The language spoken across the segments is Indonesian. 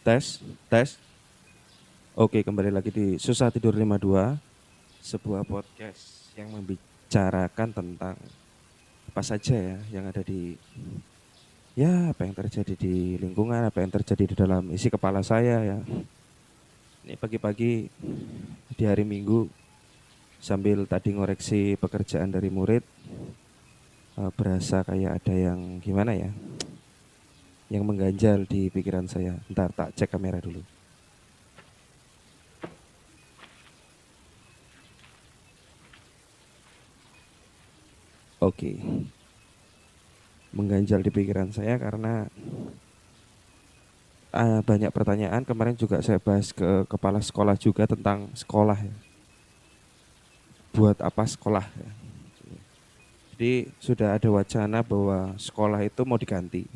Tes, tes. Oke, kembali lagi di Susah Tidur 52, sebuah podcast yang membicarakan tentang apa saja ya yang ada di apa yang terjadi di lingkungan, apa yang terjadi di dalam isi kepala saya ya. Ini pagi-pagi di hari Minggu sambil tadi ngoreksi pekerjaan dari murid, berasa kayak ada yang gimana ya, yang mengganjal di pikiran saya. Ntar tak cek kamera dulu. Oke, mengganjal di pikiran saya karena banyak pertanyaan. Kemarin juga saya bahas ke kepala sekolah juga tentang sekolah ya. Buat apa sekolah ya. Jadi sudah ada wacana bahwa sekolah itu mau diganti.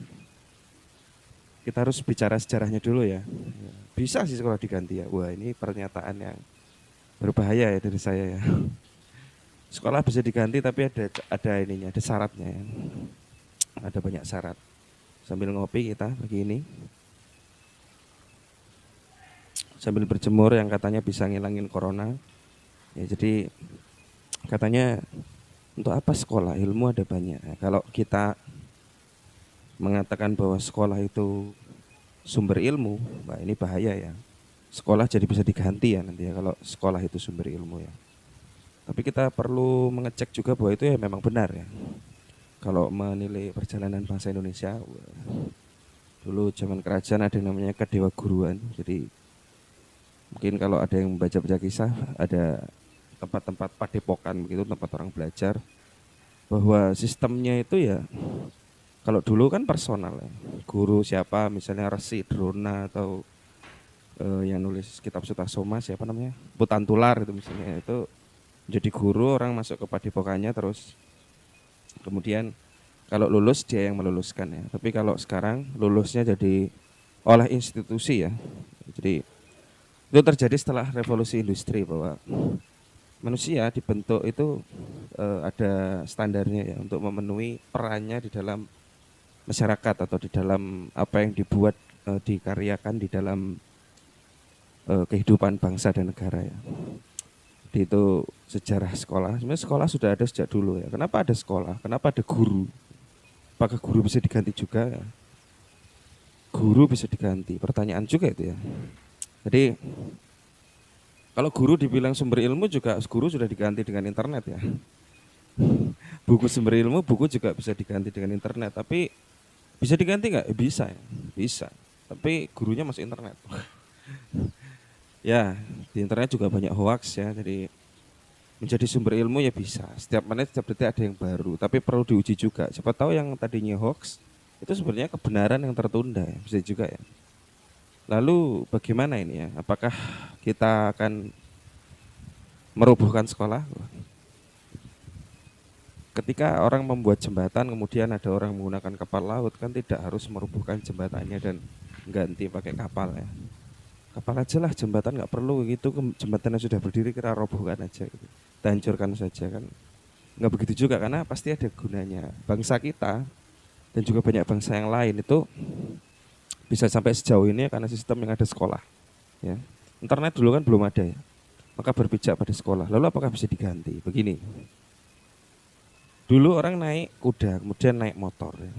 Kita harus bicara sejarahnya dulu ya. Bisa sih sekolah diganti ya. Wah, ini pernyataan yang berbahaya ya dari saya ya. Sekolah bisa diganti tapi ada ininya, ada syaratnya ya. Ada banyak syarat. Sambil ngopi kita begini. Sambil berjemur yang katanya bisa ngilangin corona. Ya, jadi katanya untuk apa sekolah? Ilmu ada banyak. Ya, kalau kita mengatakan bahwa sekolah itu sumber ilmu, wah ini bahaya ya. Sekolah jadi bisa diganti ya nanti ya kalau sekolah itu sumber ilmu ya. Tapi kita perlu mengecek juga bahwa itu ya memang benar ya. Kalau menilai perjalanan bangsa Indonesia, dulu zaman kerajaan ada yang namanya kedewa guruan. Jadi mungkin kalau ada yang baca-baca kisah, ada tempat-tempat padepokan begitu, tempat orang belajar, bahwa sistemnya itu ya kalau dulu kan personal ya. Guru siapa misalnya Resi Drona atau yang nulis kitab Sutasoma siapa namanya? Putantular itu misalnya, itu jadi guru, orang masuk ke padepokannya terus kemudian kalau lulus dia yang meluluskan ya. Tapi kalau sekarang lulusnya jadi oleh institusi ya. Jadi itu terjadi setelah revolusi industri bahwa manusia dibentuk itu ada standarnya ya untuk memenuhi perannya di dalam masyarakat atau di dalam apa yang dibuat dikaryakan di dalam kehidupan bangsa dan negara ya. Jadi itu sejarah sekolah. Sebenarnya sekolah sudah ada sejak dulu ya. Kenapa ada sekolah? Kenapa ada guru? Apakah guru bisa diganti juga? Ya? Guru bisa diganti. Pertanyaan juga itu ya. Jadi kalau guru dibilang sumber ilmu juga guru sudah diganti dengan internet ya. Buku sumber ilmu, buku juga bisa diganti dengan internet. Tapi bisa diganti nggak? Bisa ya. Bisa. Tapi gurunya masuk internet. Ya, di internet juga banyak hoax ya. Jadi menjadi sumber ilmu ya bisa. Setiap menit, setiap detik ada yang baru. Tapi perlu diuji juga. Siapa tahu yang tadinya hoax itu sebenarnya kebenaran yang tertunda ya. Bisa juga ya. Lalu bagaimana ini ya? Apakah kita akan merubuhkan sekolah? Ketika orang membuat jembatan kemudian ada orang menggunakan kapal laut kan tidak harus merubuhkan jembatannya dan ganti pakai kapal ya. Kapal aja lah, jembatan nggak perlu gitu, jembatan yang sudah berdiri kita robohkan aja gitu. Kita hancurkan saja kan. Nggak begitu juga karena pasti ada gunanya. Bangsa kita dan juga banyak bangsa yang lain itu bisa sampai sejauh ini karena sistem yang ada sekolah ya. Internet dulu kan belum ada ya. Maka berpijak pada sekolah. Lalu apakah bisa diganti? Begini. Dulu orang naik kuda, kemudian naik motor ya.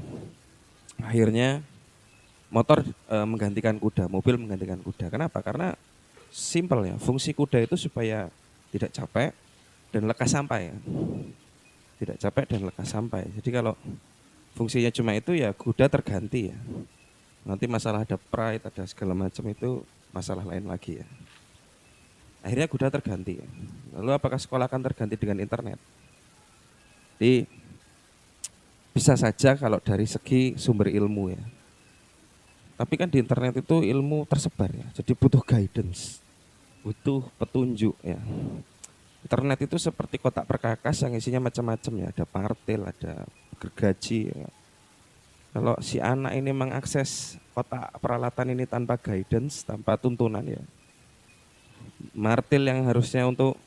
Akhirnya motor menggantikan kuda, mobil menggantikan kuda. Kenapa? Karena simpel ya, fungsi kuda itu supaya tidak capek dan lekas sampai ya. Tidak capek dan lekas sampai. Jadi kalau fungsinya cuma itu ya kuda terganti ya. Nanti masalah ada pride, ada segala macam itu masalah lain lagi ya. Akhirnya kuda terganti ya. Lalu apakah sekolah akan terganti dengan internet? Jadi bisa saja kalau dari segi sumber ilmu ya. Tapi kan di internet itu ilmu tersebar ya, jadi butuh guidance, butuh petunjuk ya. Internet itu seperti kotak perkakas yang isinya macam-macam ya, ada partil, ada gergaji ya. Kalau si anak ini mengakses kotak peralatan ini tanpa guidance, tanpa tuntunan ya, martil yang harusnya untuk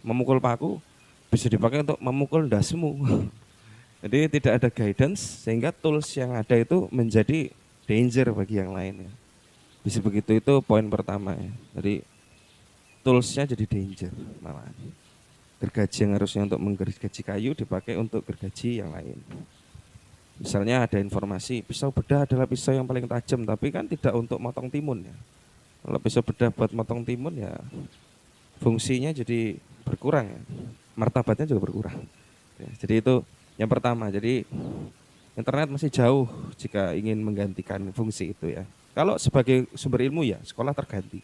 memukul paku bisa dipakai untuk memukul dasmu. Jadi tidak ada guidance sehingga tools yang ada itu menjadi danger bagi yang lain ya. Bisa begitu itu poin pertama ya. Jadi toolsnya jadi danger malah. Gergaji yang harusnya untuk menggergaji kayu dipakai untuk gergaji yang lain. Misalnya ada informasi pisau bedah adalah pisau yang paling tajam, tapi kan tidak untuk motong timun ya. Kalau pisau bedah buat motong timun ya fungsinya jadi berkurang ya. Martabatnya juga berkurang. Ya, jadi itu yang pertama. Jadi internet masih jauh jika ingin menggantikan fungsi itu ya. Kalau sebagai sumber ilmu ya sekolah terganti.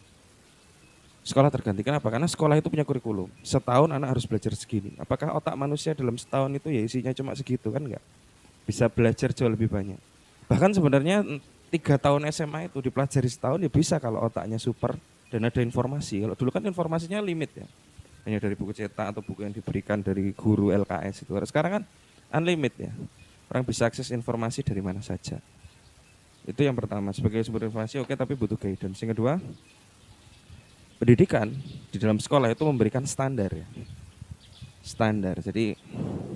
Sekolah terganti kenapa? Karena sekolah itu punya kurikulum. Setahun anak harus belajar segini. Apakah otak manusia dalam setahun itu ya isinya cuma segitu kan enggak? Bisa belajar jauh lebih banyak. Bahkan sebenarnya 3 tahun SMA itu dipelajari setahun ya bisa kalau otaknya super dan ada informasi. Kalau dulu kan informasinya limit ya. Hanya dari buku cetak atau buku yang diberikan dari guru LKS itu. Sekarang kan unlimited ya. Orang bisa akses informasi dari mana saja. Itu yang pertama, sebagai sumber informasi oke, tapi butuh guidance. Yang kedua, pendidikan di dalam sekolah itu memberikan standar ya. Standar, jadi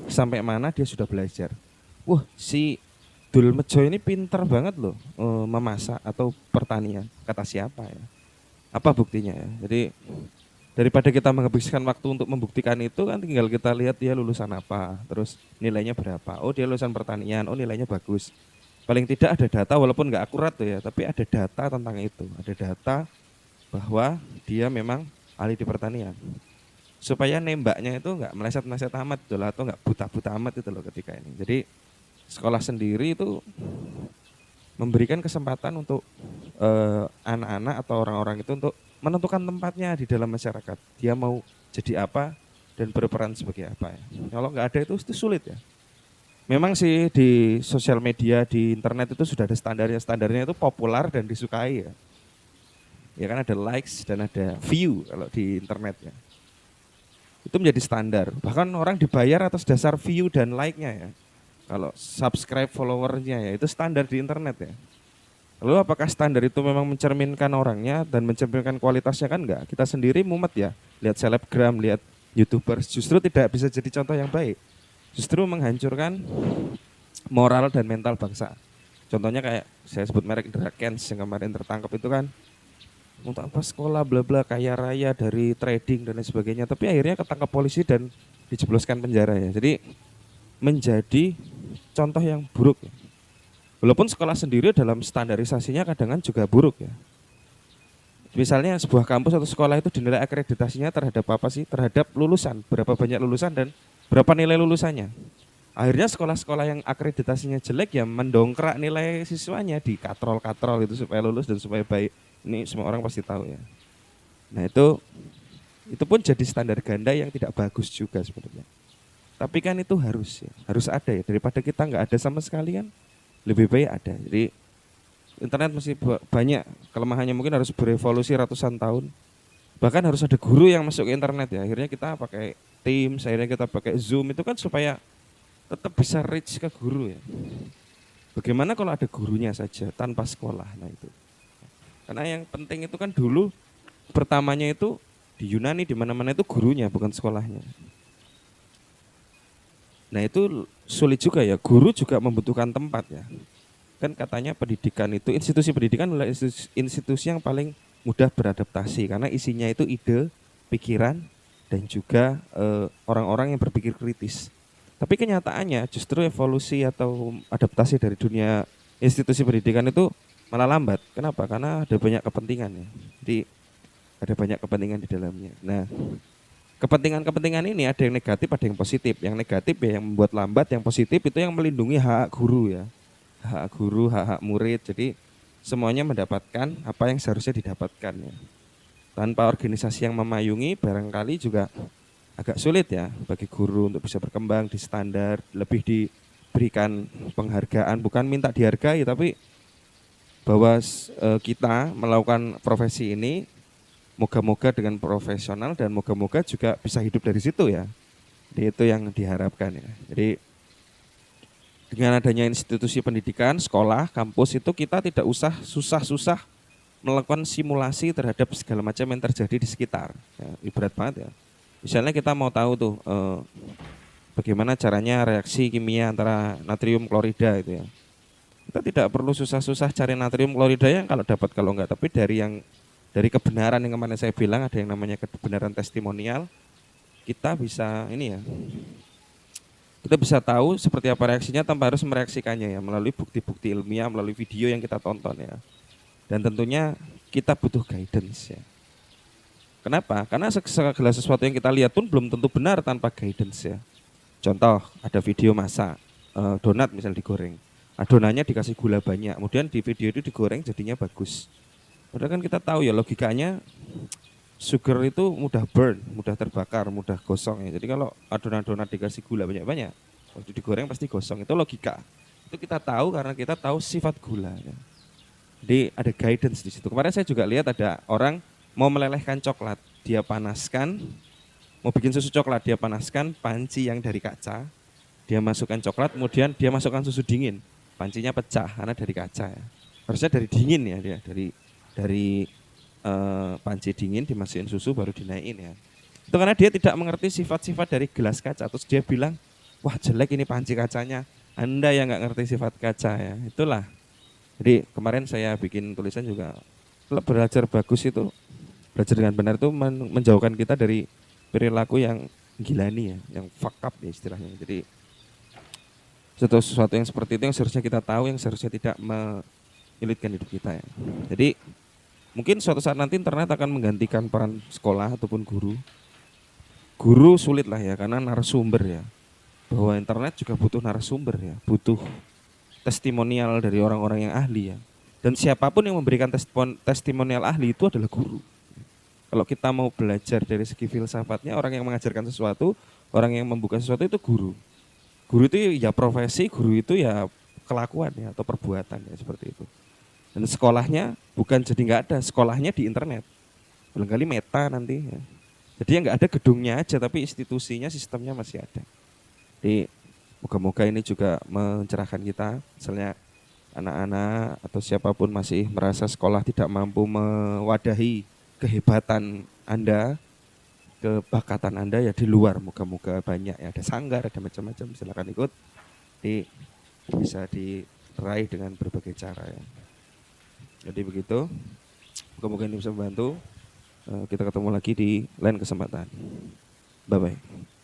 sampai mana dia sudah belajar. Wah, si Dul Mejo ini pinter banget loh memasak atau pertanian. Kata siapa ya? Apa buktinya ya? Jadi daripada kita menghabiskan waktu untuk membuktikan itu kan tinggal kita lihat dia lulusan apa, terus nilainya berapa. Oh dia lulusan pertanian, oh nilainya bagus. Paling tidak ada data walaupun nggak akurat tuh ya, tapi ada data tentang itu. Ada data bahwa dia memang ahli di pertanian. Supaya nembaknya itu nggak meleset-meleset amat gitu lah, atau nggak buta-buta amat itu loh ketika ini. Jadi sekolah sendiri itu memberikan kesempatan untuk anak-anak atau orang-orang itu untuk menentukan tempatnya di dalam masyarakat. Dia mau jadi apa dan berperan sebagai apa ya. Kalau nggak ada itu sulit ya. Memang sih di sosial media, di internet itu sudah ada standarnya. Standarnya itu populer dan disukai ya. Ya kan ada likes dan ada view kalau di internet ya. Itu menjadi standar. Bahkan orang dibayar atas dasar view dan like-nya ya. Kalau subscribe followernya ya itu standar di internet ya. Lalu apakah standar itu memang mencerminkan orangnya dan mencerminkan kualitasnya kan enggak? Kita sendiri mumet ya, lihat selebgram, lihat YouTubers justru tidak bisa jadi contoh yang baik. Justru menghancurkan moral dan mental bangsa. Contohnya kayak saya sebut merek Drakens yang kemarin tertangkap itu kan untuk apa sekolah bla bla kaya raya dari trading dan lain sebagainya, tapi akhirnya ketangkap polisi dan dijebloskan penjara ya. Jadi menjadi contoh yang buruk. Walaupun sekolah sendiri dalam standarisasinya kadang-kadang juga buruk ya. Misalnya sebuah kampus atau sekolah itu dinilai akreditasinya terhadap apa sih? Terhadap lulusan, berapa banyak lulusan dan berapa nilai lulusannya. Akhirnya sekolah-sekolah yang akreditasinya jelek ya mendongkrak nilai siswanya di katrol-katrol itu supaya lulus dan supaya baik. Ini semua orang pasti tahu ya. Nah itu pun jadi standar ganda yang tidak bagus juga sebenarnya. Tapi kan itu harus ada ya, daripada kita nggak ada sama sekali kan lebih baik ada. Jadi internet masih banyak kelemahannya, mungkin harus berevolusi ratusan tahun. Bahkan harus ada guru yang masuk ke internet ya. Akhirnya kita pakai Teams, akhirnya kita pakai Zoom itu kan supaya tetap bisa reach ke guru ya. Bagaimana kalau ada gurunya saja tanpa sekolah? Nah itu. Karena yang penting itu kan dulu pertamanya itu di Yunani di mana-mana itu gurunya bukan sekolahnya. Nah itu sulit juga ya, guru juga membutuhkan tempat ya. Kan katanya pendidikan itu, institusi pendidikan adalah institusi yang paling mudah beradaptasi karena isinya itu ide, pikiran, dan juga orang-orang yang berpikir kritis. Tapi kenyataannya justru evolusi atau adaptasi dari dunia institusi pendidikan itu malah lambat. Kenapa? Karena ada banyak kepentingan ya. Jadi ada banyak kepentingan di dalamnya. Nah, kepentingan-kepentingan ini ada yang negatif, ada yang positif. Yang negatif ya yang membuat lambat, yang positif itu yang melindungi hak guru ya. Hak guru, hak murid. Jadi semuanya mendapatkan apa yang seharusnya didapatkan ya. Tanpa organisasi yang memayungi barangkali juga agak sulit ya bagi guru untuk bisa berkembang di standar, lebih diberikan penghargaan, bukan minta dihargai tapi bahwa kita melakukan profesi ini moga-moga dengan profesional dan moga-moga juga bisa hidup dari situ ya. Jadi itu yang diharapkan ya. Jadi dengan adanya institusi pendidikan, sekolah, kampus itu kita tidak usah susah-susah melakukan simulasi terhadap segala macam yang terjadi di sekitar. Ya, ibarat banget ya. Misalnya kita mau tahu tuh bagaimana caranya reaksi kimia antara natrium klorida itu ya. Kita tidak perlu susah-susah cari natrium klorida yang kalau dapat kalau enggak, tapi dari kebenaran yang kemarin saya bilang ada yang namanya kebenaran testimonial, kita bisa ini ya, kita bisa tahu seperti apa reaksinya tanpa harus mereaksikannya ya, melalui bukti-bukti ilmiah, melalui video yang kita tonton ya. Dan tentunya kita butuh guidance ya. Kenapa? Karena segala sesuatu yang kita lihat pun belum tentu benar tanpa guidance ya. Contoh, ada video masak, donat misal digoreng. Adonannya dikasih gula banyak, kemudian di video itu digoreng jadinya bagus. Padahal kan kita tahu ya logikanya sugar itu mudah burn, mudah terbakar, mudah gosong ya. Jadi kalau adonan donat dikasih gula banyak-banyak, waktu digoreng pasti gosong. Itu logika. Itu kita tahu karena kita tahu sifat gula ya. Jadi ada guidance di situ. Kemarin saya juga lihat ada orang mau melelehkan coklat, dia panaskan, mau bikin susu coklat, dia panaskan panci yang dari kaca, dia masukkan coklat, kemudian dia masukkan susu dingin, pancinya pecah karena dari kaca ya. Harusnya dari dingin ya dia, dari panci dingin dimasukin susu baru dinaikin ya. Itu karena dia tidak mengerti sifat-sifat dari gelas kaca, terus dia bilang, wah jelek ini panci kacanya, Anda yang nggak ngerti sifat kaca ya, itulah. Jadi kemarin saya bikin tulisan juga, belajar bagus itu, belajar dengan benar itu menjauhkan kita dari perilaku yang gilani ya, yang fuck up ya istilahnya. Jadi sesuatu yang seperti itu yang seharusnya kita tahu, yang seharusnya tidak menyulitkan hidup kita ya. Jadi mungkin suatu saat nanti internet akan menggantikan peran sekolah ataupun guru. Guru sulit lah ya, karena narasumber ya. Bahwa internet juga butuh narasumber ya, butuh testimonial dari orang-orang yang ahli ya. Dan siapapun yang memberikan testimonial ahli itu adalah guru. Kalau kita mau belajar dari segi filsafatnya, orang yang mengajarkan sesuatu, orang yang membuka sesuatu itu guru. Guru itu ya profesi, guru itu ya kelakuan ya atau perbuatan ya seperti itu. Dan sekolahnya bukan jadi nggak ada, sekolahnya di internet. Barangkali meta nanti ya. Jadi yang nggak ada gedungnya aja, tapi institusinya, sistemnya masih ada. Jadi moga-moga ini juga mencerahkan kita, misalnya anak-anak atau siapapun masih merasa sekolah tidak mampu mewadahi kehebatan Anda, kebakatan Anda ya di luar, moga-moga banyak ya, ada sanggar, ada macam-macam, silakan ikut. Jadi bisa diraih dengan berbagai cara ya. Jadi begitu, moga-moga ini bisa membantu. Kita ketemu lagi di lain kesempatan. Bye-bye.